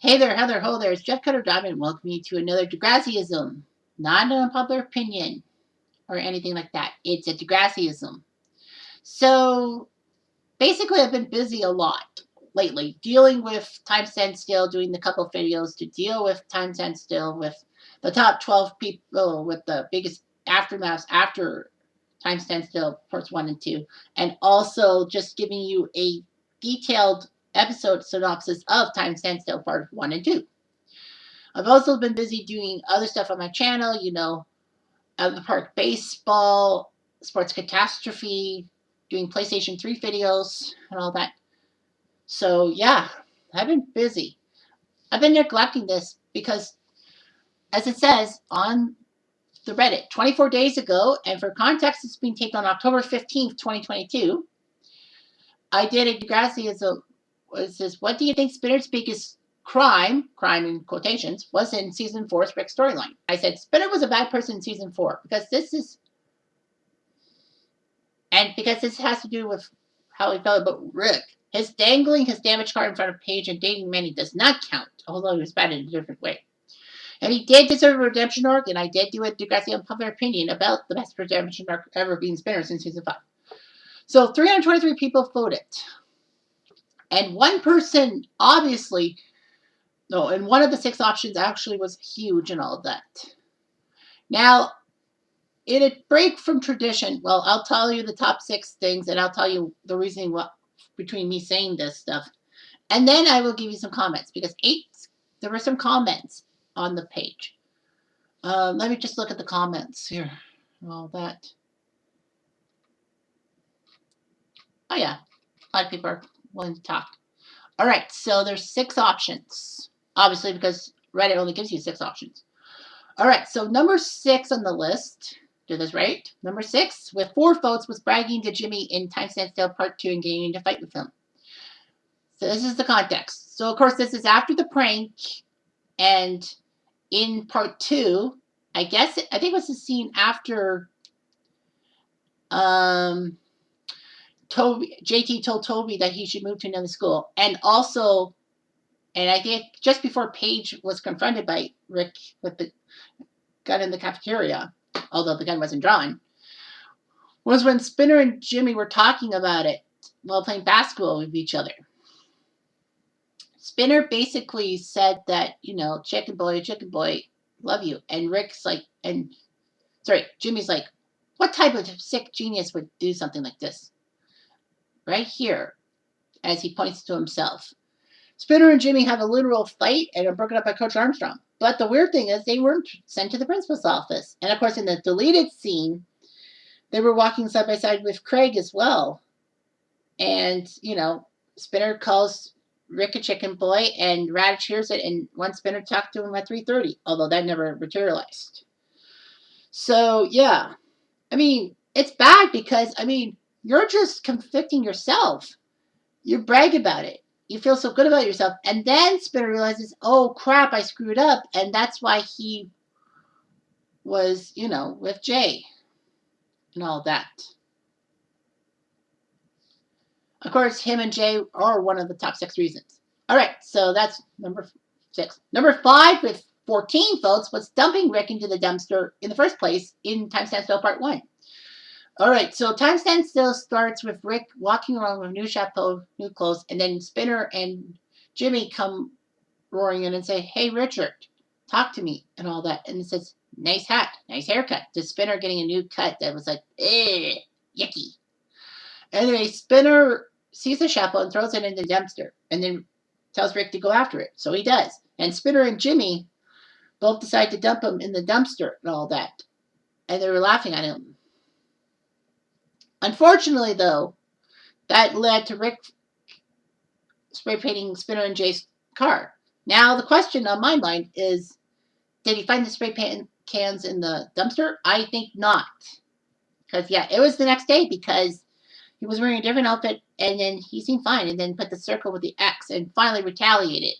Hey there, Heather, ho there. It's Jeff Cutter Diamond. Welcome you to another Degrassism. Not an unpopular opinion or anything like that. It's a Degrassism. So basically, I've been busy a lot lately, dealing with Time Stand Still, doing the couple videos to deal with Time Stand Still, with the top 12 people with the biggest aftermaths after Time Stand Still parts 1 and 2, and also just giving you a detailed episode synopsis of Time Stand Still part 1 and 2. I've also been busy doing other stuff on my channel, out of the park baseball, sports catastrophe, doing PlayStation 3 videos, and all that. So, yeah, I've been busy. I've been neglecting this because, as it says on the Reddit, 24 days ago, and for context, it's being taped on October 15th, 2022, I did a Degrassi as a, was this, what do you think Spinner's biggest crime in quotations, was in season 4's Rick storyline? I said Spinner was a bad person in season 4 because this has to do with how he felt about Rick. His dangling his damage card in front of Paige and dating Manny does not count, although he was bad in a different way. And he did deserve a redemption arc, and I did do a Degrassi Unpopular Opinion about the best redemption arc ever being Spinner since season 5. So 323 people voted. And one person, obviously, no, and one of the 6 options actually was huge and all that. Now, in a break from tradition, well, I'll tell you the top 6 things, and I'll tell you the reasoning between me saying this stuff. And then I will give you some comments, because there were some comments on the page. Let me just look at the comments here and all that. Oh, yeah. A lot of people are willing to talk. All right, so there's 6 options. Obviously, because Reddit only gives you 6 options. All right, so number 6 on the list, do this right? Number 6, with 4 votes, was bragging to Jimmy in Time Stand Still Part 2 and getting into a fight with him. So this is the context. So, of course, this is after the prank, and in Part 2, I think it was the scene after JT told Toby that he should move to another school. And also, and I think just before Paige was confronted by Rick with the gun in the cafeteria, although the gun wasn't drawn, was when Spinner and Jimmy were talking about it while playing basketball with each other. Spinner basically said that, chicken boy, love you. And Jimmy's like, what type of sick genius would do something like this? Right here, as he points to himself. Spinner and Jimmy have a literal fight and are broken up by Coach Armstrong. But the weird thing is they weren't sent to the principal's office. And of course, in the deleted scene, they were walking side by side with Craig as well. And, Spinner calls Rick a chicken boy, and Radich hears it, and one Spinner talked to him at 3:30, although that never materialized. So, yeah. I mean, it's bad because, you're just conflicting yourself. You brag about it. You feel so good about yourself. And then Spinner realizes, oh, crap, I screwed up. And that's why he was, with Jay and all that. Of course, him and Jay are one of the top 6 reasons. All right, so that's number 6. Number 5 with 14 votes was dumping Rick into the dumpster in the first place in Time Stand Still Part 1. All right, so Time Stand Still starts with Rick walking around with a new chapeau, new clothes, and then Spinner and Jimmy come roaring in and say, hey, Richard, talk to me, and all that. And it says, nice hat, nice haircut. To Spinner getting a new cut that was like, yucky. Anyway, Spinner sees the chapeau and throws it in the dumpster, and then tells Rick to go after it. So he does. And Spinner and Jimmy both decide to dump him in the dumpster and all that. And they were laughing at him. Unfortunately, though, that led to Rick spray painting Spinner and Jay's car. Now, the question on my mind is, did he find the spray paint cans in the dumpster? I think not. Because, yeah, it was the next day because he was wearing a different outfit, and then he seemed fine, and then put the circle with the X and finally retaliated.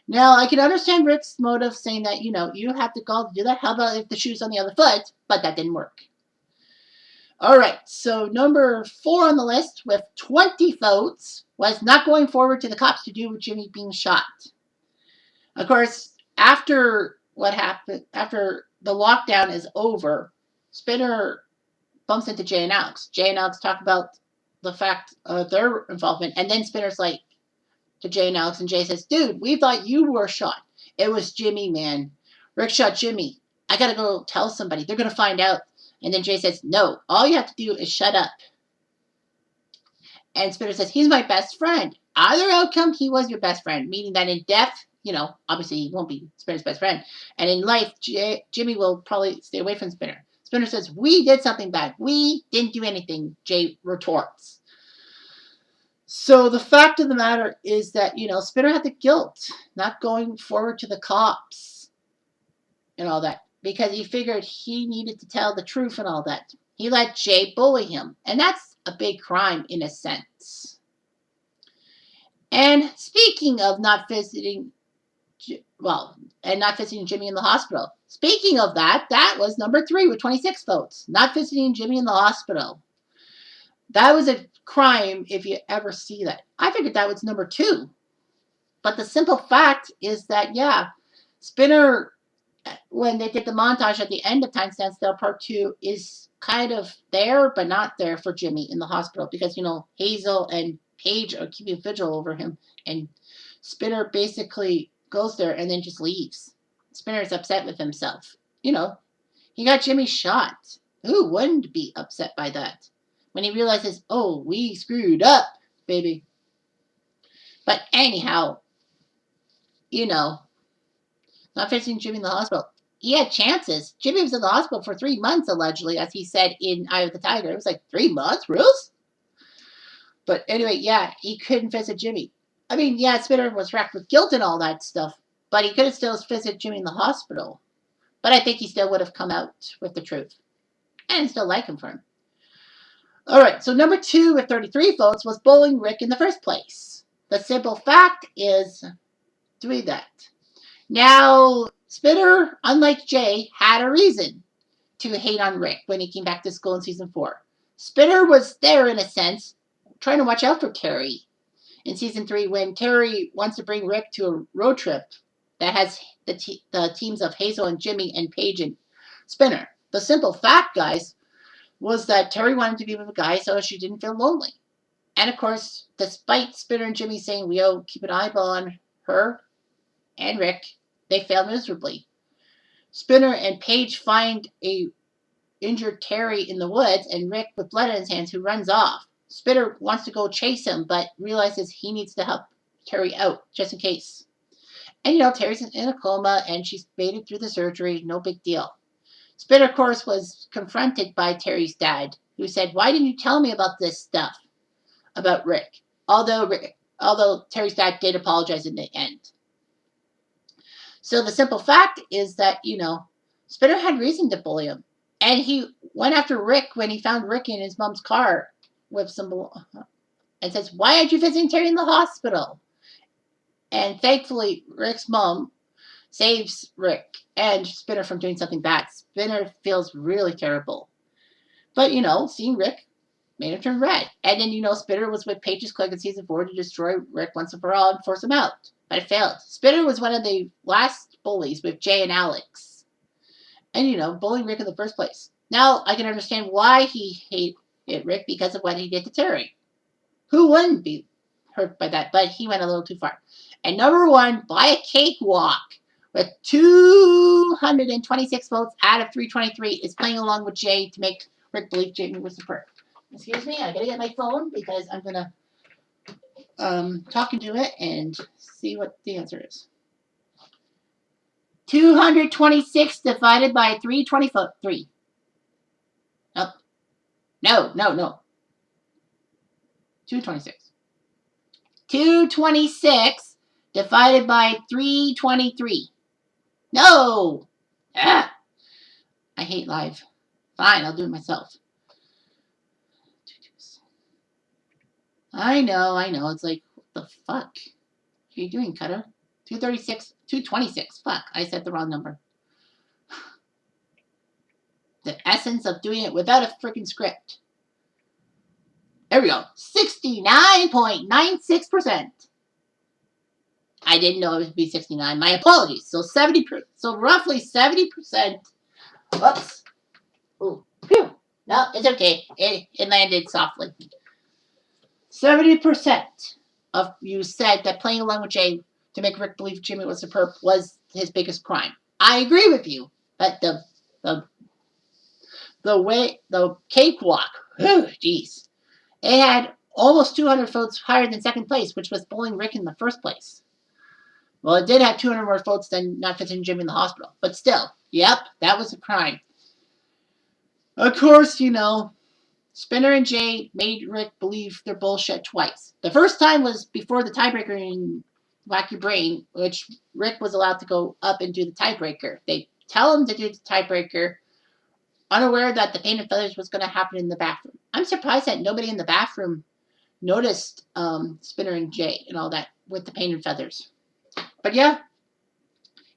Now, I can understand Rick's motive saying that, you have the gall to do that. How about if the shoe's on the other foot? But that didn't work. All right, so number 4 on the list with 20 votes was not going forward to the cops to do with Jimmy being shot. Of course, after what happened, after the lockdown is over, Spinner bumps into Jay and Alex. Jay and Alex talk about the fact of their involvement, and then Spinner's like to Jay and Alex, and Jay says, "Dude, we thought you were shot. It was Jimmy, man. Rick shot Jimmy. I gotta go tell somebody. They're gonna find out." And then Jay says, "No, all you have to do is shut up." And Spinner says, "He's my best friend. Either outcome, he was your best friend," meaning that in death, obviously he won't be Spinner's best friend. And in life, Jimmy will probably stay away from Spinner. Spinner says, "We did something bad. We didn't do anything," Jay retorts. So the fact of the matter is that, Spinner had the guilt not going forward to the cops and all that because he figured he needed to tell the truth and all that. He let Jay bully him, and that's a big crime in a sense. And speaking of not visiting, not visiting Jimmy in the hospital. Speaking of that was number 3 with 26 votes. Not visiting Jimmy in the hospital. That was a crime if you ever see that. I figured that was number 2. But the simple fact is that, Spinner, when they did the montage at the end of Time Stands Still Part 2, is kind of there, but not there for Jimmy in the hospital because, Hazel and Paige are keeping vigil over him, and Spinner basically goes there and then just leaves. Spinner's upset with himself. He got Jimmy shot. Who wouldn't be upset by that? When he realizes, oh, we screwed up, baby. But anyhow, not facing Jimmy in the hospital. He had chances. Jimmy was in the hospital for 3 months, allegedly, as he said in Eye of the Tiger. It was like 3 months, Bruce? But anyway, he couldn't visit Jimmy. I mean, Spinner was racked with guilt and all that stuff, but he could have still visited Jimmy in the hospital. But I think he still would have come out with the truth. And still like him for him. All right, so number 2 with 33 votes was bullying Rick in the first place. The simple fact is doing that. Now, Spinner, unlike Jay, had a reason to hate on Rick when he came back to school in season 4. Spinner was there, in a sense, trying to watch out for Terry in season 3 when Terry wants to bring Rick to a road trip that has the teams of Hazel and Jimmy and Paige and Spinner. The simple fact, guys, was that Terry wanted to be with a guy so she didn't feel lonely. And of course, despite Spinner and Jimmy saying we'll keep an eyeball on her and Rick, they failed miserably. Spinner and Paige find a injured Terry in the woods and Rick with blood in his hands who runs off. Spinner wants to go chase him but realizes he needs to help Terry out just in case. And Terry's in a coma and she's made it through the surgery, no big deal. Spinner, of course, was confronted by Terry's dad, who said, "Why didn't you tell me about this stuff about Rick?" Although Terry's dad did apologize in the end. So the simple fact is that, Spinner had reason to bully him. And he went after Rick when he found Rick in his mom's car with and says, "Why aren't you visiting Terry in the hospital?" And thankfully, Rick's mom saves Rick and Spinner from doing something bad. Spinner feels really terrible. But, seeing Rick made him turn red. And then, Spinner was with Paige's clique in season 4 to destroy Rick once and for all and force him out. But it failed. Spinner was one of the last bullies with Jay and Alex. And, bullying Rick in the first place. Now, I can understand why he hated Rick because of what he did to Terry. Who wouldn't be hurt by that? But he went a little too far. And number 1, by a cakewalk, with 226 votes out of 323, is playing along with Jay to make Rick believe Jamie was the perp. Excuse me, I gotta get my phone because I'm gonna talk into it and see what the answer is. 226 divided by 323. Oh. No. 226. 226 divided by 323. No! Ah! I hate live. Fine, I'll do it myself. I know. It's like, what the fuck? What are you doing, Cutter? 226. Fuck, I said the wrong number. The essence of doing it without a freaking script. There we go. 69.96%. I didn't know it would be 69. My apologies. So roughly 70%. Whoops. Ooh. Phew. No, it's okay. It landed softly. 70% of you said that playing along with Jay to make Rick believe Jimmy was a perp was his biggest crime. I agree with you, but the cakewalk, jeez, it had almost 200 votes higher than second place, which was bullying Rick in the first place. Well, it did have 200 more votes than not visiting Jimmy in the hospital, but still, yep, that was a crime. Of course, Spinner and Jay made Rick believe their bullshit twice. The first time was before the tiebreaker in Whack Your Brain, which Rick was allowed to go up and do the tiebreaker. They tell him to do the tiebreaker, unaware that the paint and feathers was going to happen in the bathroom. I'm surprised that nobody in the bathroom noticed Spinner and Jay and all that with the paint and feathers. But yeah,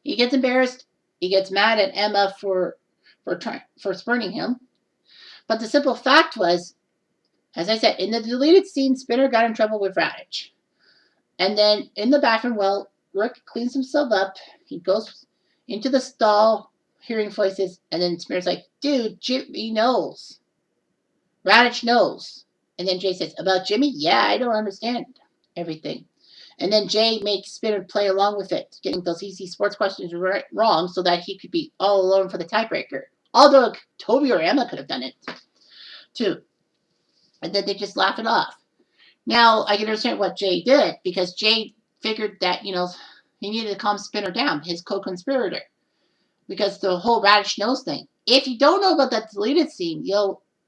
he gets embarrassed. He gets mad at Emma for spurning him. But the simple fact was, as I said, in the deleted scene, Spinner got in trouble with Raditch. And then in the bathroom, well, Rick cleans himself up. He goes into the stall, hearing voices, and then Spinner's like, dude, Jimmy knows. Raditch knows. And then Jay says, about Jimmy? Yeah, I don't understand everything. And then Jay makes Spinner play along with it, getting those easy sports questions wrong so that he could be all alone for the tiebreaker. Although Toby or Emma could have done it, too. And then they just laugh it off. Now, I can understand what Jay did, because Jay figured that, he needed to calm Spinner down, his co-conspirator, because the whole Raditch knows thing. If you don't know about that deleted scene,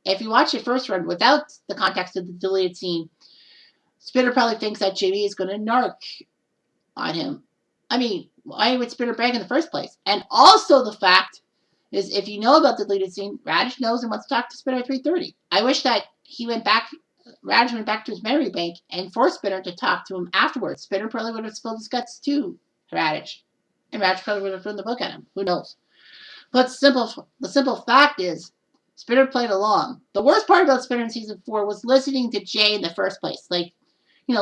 if you watch it first run without the context of the deleted scene, Spinner probably thinks that Jimmy is going to narc on him. I mean, why would Spinner brag in the first place? And also the fact is, if you know about the deleted scene, Raditch knows and wants to talk to Spinner at 3:30. I wish that Raditch went back to his memory bank and forced Spinner to talk to him afterwards. Spinner probably would have spilled his guts to Raditch. And Raditch probably would have thrown the book at him. Who knows? But the simple fact is, Spinner played along. The worst part about Spinner in season 4 was listening to Jay in the first place.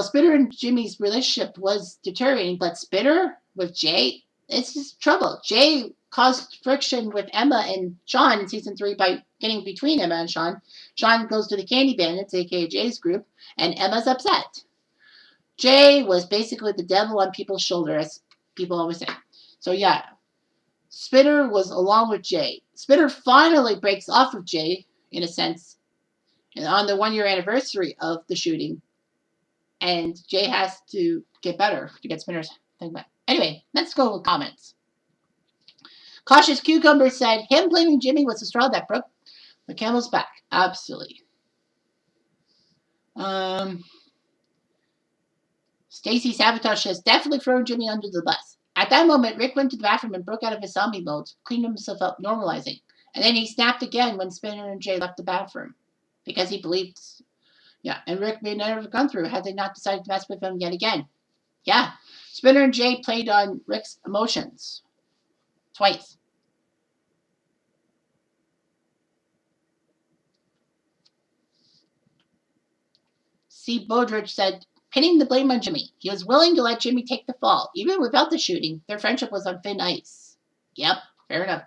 Spinner and Jimmy's relationship was deteriorating, but Spinner with Jay, it's just trouble. Jay caused friction with Emma and Sean in season 3 by getting between Emma and Sean. Sean goes to the Candy Bandits, aka Jay's group, and Emma's upset. Jay was basically the devil on people's shoulder, as people always say. So yeah, Spinner was along with Jay. Spinner finally breaks off of Jay, in a sense, on the 1-year anniversary of the shooting. And Jay has to get better to get Spinner's thing back. Anyway, let's go with comments. Cautious Cucumber said, him blaming Jimmy was the straw that broke the camel's back. Absolutely. Stacy Sabotage says, definitely throwing Jimmy under the bus. At that moment, Rick went to the bathroom and broke out of his zombie mode, cleaned himself up, normalizing. And then he snapped again when Spinner and Jay left the bathroom. Because he believed... Yeah, and Rick may never have gone through had they not decided to mess with him yet again. Yeah, Spinner and Jay played on Rick's emotions. Twice. C. Bodridge said, pinning the blame on Jimmy. He was willing to let Jimmy take the fall. Even without the shooting, their friendship was on thin ice. Yep, fair enough.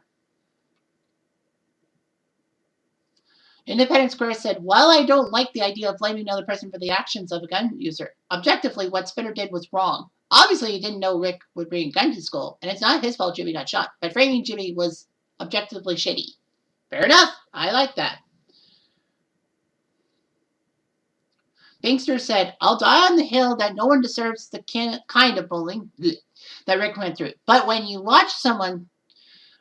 Independent Square said, while I don't like the idea of blaming another person for the actions of a gun user, objectively, what Spinner did was wrong. Obviously, he didn't know Rick would bring a gun to school, and it's not his fault Jimmy got shot, but framing Jimmy was objectively shitty. Fair enough. I like that. Binkster said, I'll die on the hill that no one deserves the kind of bullying that Rick went through. But when you watch someone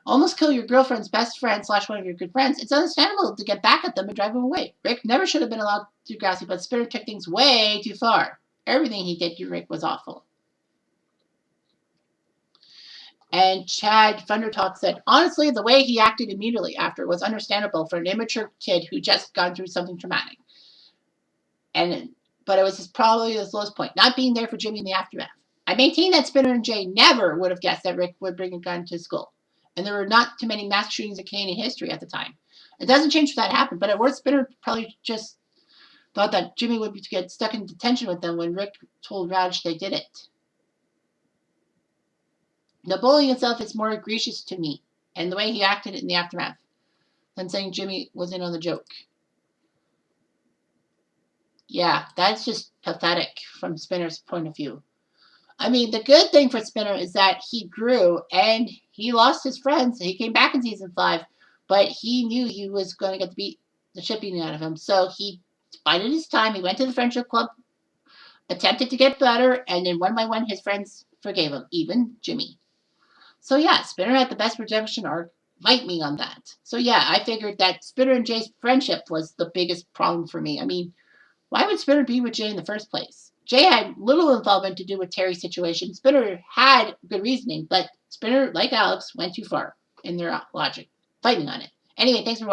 almost kill your girlfriend's best friend / one of your good friends, it's understandable to get back at them and drive them away. Rick never should have been allowed to Degrassi, but Spinner took things way too far. Everything he did to Rick was awful. And Chad Thundertalk said, honestly, the way he acted immediately after was understandable for an immature kid who just gone through something traumatic. But it was probably his lowest point, not being there for Jimmy in the aftermath. I maintain that Spinner and Jay never would have guessed that Rick would bring a gun to school. And there were not too many mass shootings in Canadian history at the time. It doesn't change if that happened, but at worst, Spinner probably just thought that Jimmy would get stuck in detention with them when Rick told Raditch they did it. The bullying itself is more egregious to me, and the way he acted in the aftermath, than saying Jimmy was in on the joke. Yeah, that's just pathetic from Spinner's point of view. I mean, the good thing for Spinner is that he grew and he lost his friends. He came back in season 5, but he knew he was going to get the shit beaten out of him. So he bided his time. He went to the friendship club, attempted to get better, and then one by one, his friends forgave him, even Jimmy. So yeah, Spinner had the best redemption arc. Fight me on that. So yeah, I figured that Spinner and Jay's friendship was the biggest problem for me. I mean, why would Spinner be with Jay in the first place? Jay had little involvement to do with Terry's situation. Spinner had good reasoning, but Spinner, like Alex, went too far in their logic. Fighting on it. Anyway, thanks for watching.